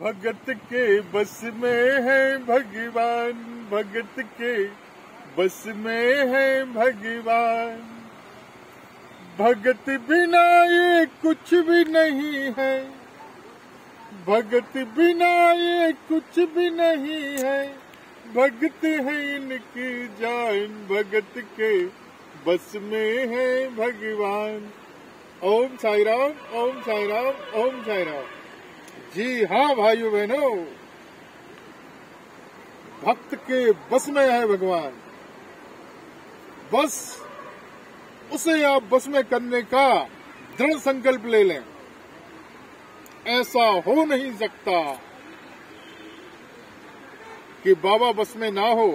भगत के बस में है भगवान, भगत के बस में है भगवान। भगत बिना ये कुछ भी नहीं है, भगत बिना ये कुछ भी नहीं है। भगत है इनकी जान, भगत के बस में है भगवान। ओम साई राम, ओम साई राम, ओम साई राम। जी हाँ भाइयों बहनों, भक्त के बस में है भगवान। बस उसे आप बस में करने का दृढ़ संकल्प ले लें। ऐसा हो नहीं सकता कि बाबा बस में ना हो।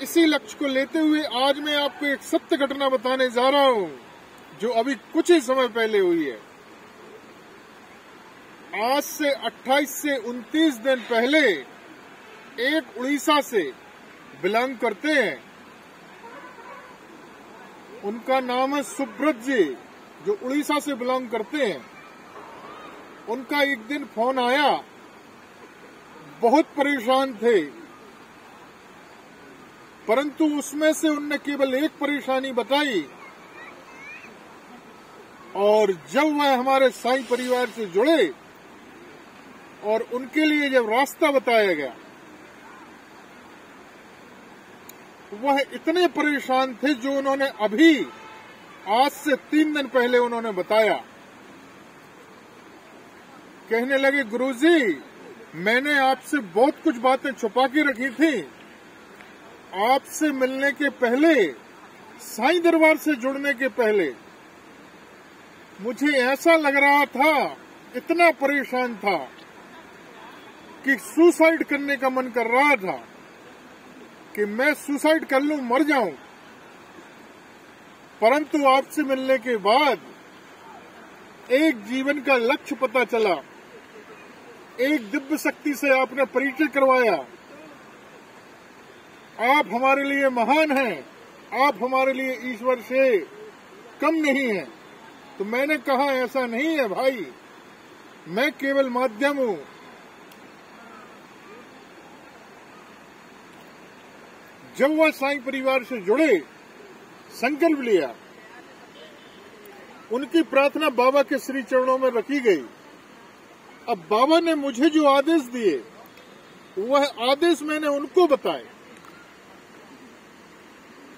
इसी लक्ष्य को लेते हुए आज मैं आपको एक सत्य घटना बताने जा रहा हूं, जो अभी कुछ ही समय पहले हुई है। आज से 28 से 29 दिन पहले एक उड़ीसा से बिलोंग करते हैं, उनका नाम है सुब्रत जी, जो उड़ीसा से बिलोंग करते हैं। उनका एक दिन फोन आया, बहुत परेशान थे, परंतु उसमें से उनने केवल एक परेशानी बताई। और जब वह हमारे साईं परिवार से जुड़े और उनके लिए जब रास्ता बताया गया, वह इतने परेशान थे जो उन्होंने अभी आज से 3 दिन पहले उन्होंने बताया। कहने लगे, गुरुजी मैंने आपसे बहुत कुछ बातें छुपा के रखी थी। आपसे मिलने के पहले, साईं दरबार से जुड़ने के पहले मुझे ऐसा लग रहा था, इतना परेशान था कि सुसाइड करने का मन कर रहा था कि मैं सुसाइड कर लूं, मर जाऊं। परंतु आपसे मिलने के बाद एक जीवन का लक्ष्य पता चला, एक दिव्य शक्ति से आपने परिचय करवाया। आप हमारे लिए महान हैं, आप हमारे लिए ईश्वर से कम नहीं हैं। तो मैंने कहा, ऐसा नहीं है भाई, मैं केवल माध्यम हूं। जब वह साईं परिवार से जुड़े, संकल्प लिया, उनकी प्रार्थना बाबा के श्री चरणों में रखी गई। अब बाबा ने मुझे जो आदेश दिए, वह आदेश मैंने उनको बताए।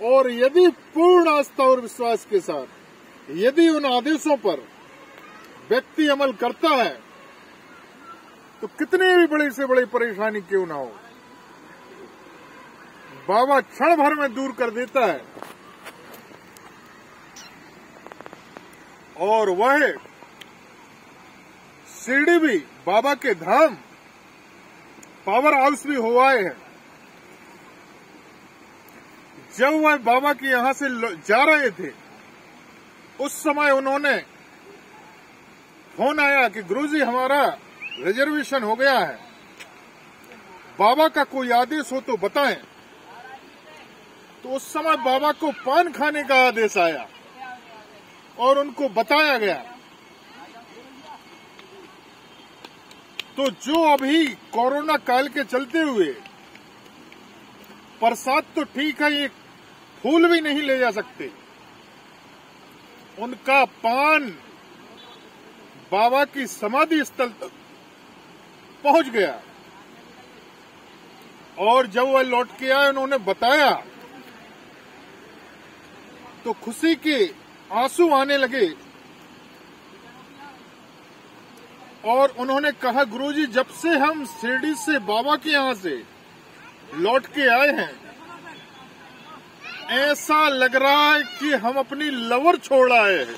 और यदि पूर्ण आस्था और विश्वास के साथ यदि उन आदेशों पर व्यक्ति अमल करता है, तो कितने भी बड़े से बड़ी परेशानी क्यों ना हो, बाबा क्षण भर में दूर कर देता है। और वह शिरडी भी बाबा के धाम, पावर हाउस भी हो आए हैं। जब वह बाबा के यहां से जा रहे थे, उस समय उन्होंने फोन आया कि गुरुजी हमारा रिजर्वेशन हो गया है, बाबा का कोई आदेश हो तो बताएं। तो उस समय बाबा को पान खाने का आदेश आया और उनको बताया गया। तो जो अभी कोरोना काल के चलते हुए प्रसाद तो ठीक है, ये फूल भी नहीं ले जा सकते, उनका पान बाबा की समाधि स्थल तक पहुंच गया। और जब वह लौट के आए, उन्होंने बताया तो खुशी के आंसू आने लगे। और उन्होंने कहा, गुरुजी जब से हम शिरडी से बाबा के यहां से लौट के आए हैं, ऐसा लग रहा है कि हम अपनी लवर छोड़ आए हैं।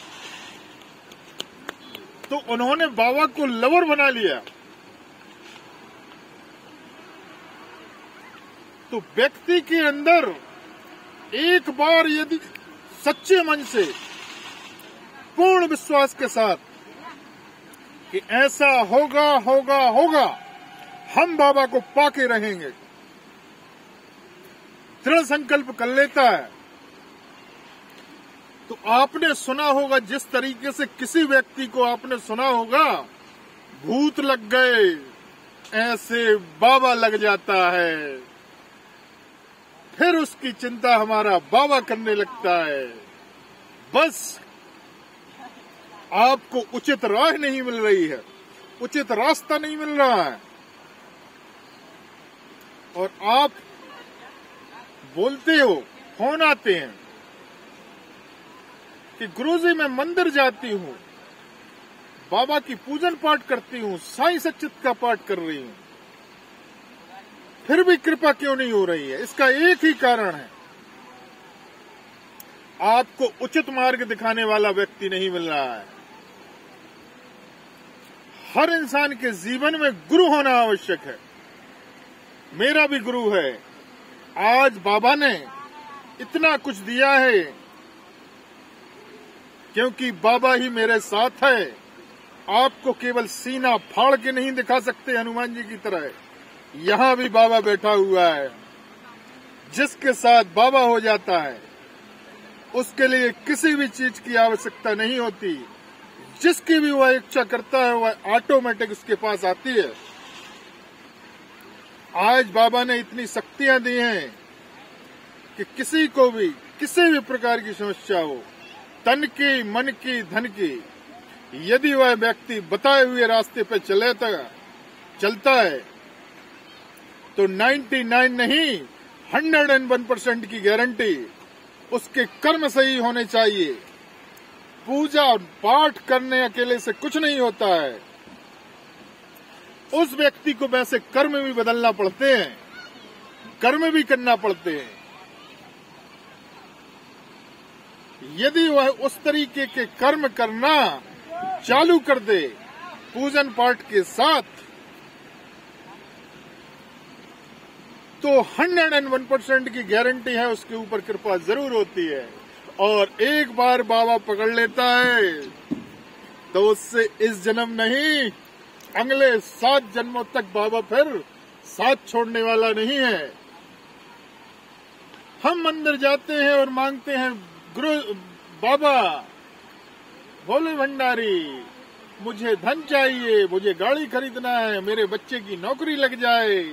तो उन्होंने बाबा को लवर बना लिया। तो व्यक्ति के अंदर एक बार यदि सच्चे मन से, पूर्ण विश्वास के साथ कि ऐसा होगा होगा होगा, हम बाबा को पाके रहेंगे, दृढ़ संकल्प कर लेता है, तो आपने सुना होगा जिस तरीके से किसी व्यक्ति को आपने सुना होगा भूत लग गए ऐसे बाबा लग जाता है। फिर उसकी चिंता हमारा बाबा करने लगता है। बस आपको उचित राह नहीं मिल रही है, उचित रास्ता नहीं मिल रहा है, और आप बोलते हो, फोन आते हैं कि गुरुजी मैं मंदिर जाती हूं, बाबा की पूजन पाठ करती हूं, साईं सच्चित का पाठ कर रही हूं, फिर भी कृपा क्यों नहीं हो रही है? इसका एक ही कारण है, आपको उचित मार्ग दिखाने वाला व्यक्ति नहीं मिल रहा है। हर इंसान के जीवन में गुरु होना आवश्यक है। मेरा भी गुरु है। आज बाबा ने इतना कुछ दिया है क्योंकि बाबा ही मेरे साथ है। आपको केवल सीना फाड़ के नहीं दिखा सकते हनुमान जी की तरह। यहां भी बाबा बैठा हुआ है। जिसके साथ बाबा हो जाता है उसके लिए किसी भी चीज की आवश्यकता नहीं होती। जिसकी भी वह इच्छा करता है वह ऑटोमेटिक उसके पास आती है। आज बाबा ने इतनी शक्तियां दी हैं कि किसी को भी किसी भी प्रकार की समस्या हो, तन की, मन की, धन की, यदि वह व्यक्ति बताए हुए रास्ते पर चलता है तो 99 नहीं 101% की गारंटी उसके कर्म सही होने चाहिए। पूजा और पाठ करने अकेले से कुछ नहीं होता है। उस व्यक्ति को वैसे कर्म भी बदलना पड़ते हैं, कर्म भी करना पड़ते हैं। यदि वह उस तरीके के कर्म करना चालू कर दे पूजन पाठ के साथ, तो 101% की गारंटी है उसके ऊपर कृपा जरूर होती है। और एक बार बाबा पकड़ लेता है तो उससे इस जन्म नहीं अगले 7 जन्मों तक बाबा फिर साथ छोड़ने वाला नहीं है। हम मंदिर जाते हैं और मांगते हैं, गुरु बाबा भोले भंडारी मुझे धन चाहिए, मुझे गाड़ी खरीदना है, मेरे बच्चे की नौकरी लग जाए,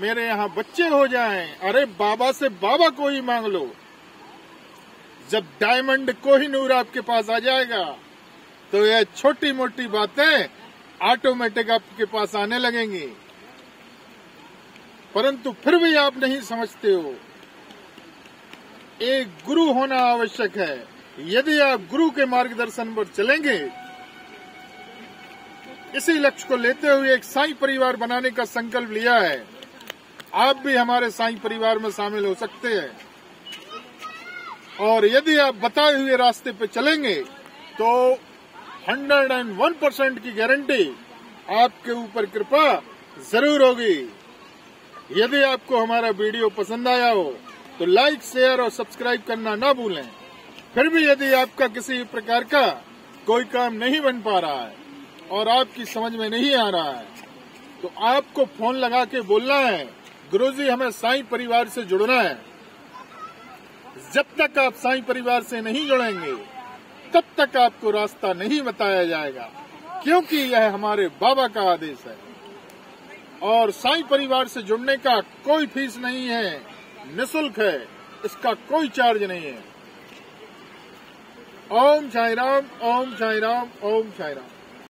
मेरे यहाँ बच्चे हो जाएं। अरे बाबा से बाबा को ही मांग लो। जब डायमंड कोहिनूर आपके पास आ जाएगा तो यह छोटी मोटी बातें ऑटोमेटिक आपके पास आने लगेंगी। परंतु फिर भी आप नहीं समझते हो, एक गुरु होना आवश्यक है। यदि आप गुरु के मार्गदर्शन पर चलेंगे, इसी लक्ष्य को लेते हुए एक साईं परिवार बनाने का संकल्प लिया है। आप भी हमारे साईं परिवार में शामिल हो सकते हैं। और यदि आप बताए हुए रास्ते पे चलेंगे तो 101% की गारंटी आपके ऊपर कृपा जरूर होगी। यदि आपको हमारा वीडियो पसंद आया हो तो लाइक, शेयर और सब्सक्राइब करना ना भूलें। फिर भी यदि आपका किसी प्रकार का कोई काम नहीं बन पा रहा है और आपकी समझ में नहीं आ रहा है तो आपको फोन लगा के बोलना है, गुरुजी हमें साईं परिवार से जुड़ना है। जब तक आप साईं परिवार से नहीं जुड़ेंगे तब तक आपको रास्ता नहीं बताया जाएगा, क्योंकि यह हमारे बाबा का आदेश है। और साईं परिवार से जुड़ने का कोई फीस नहीं है, निःशुल्क है, इसका कोई चार्ज नहीं है। ओम साईं राम, ओम साईं राम, ओम साईं राम।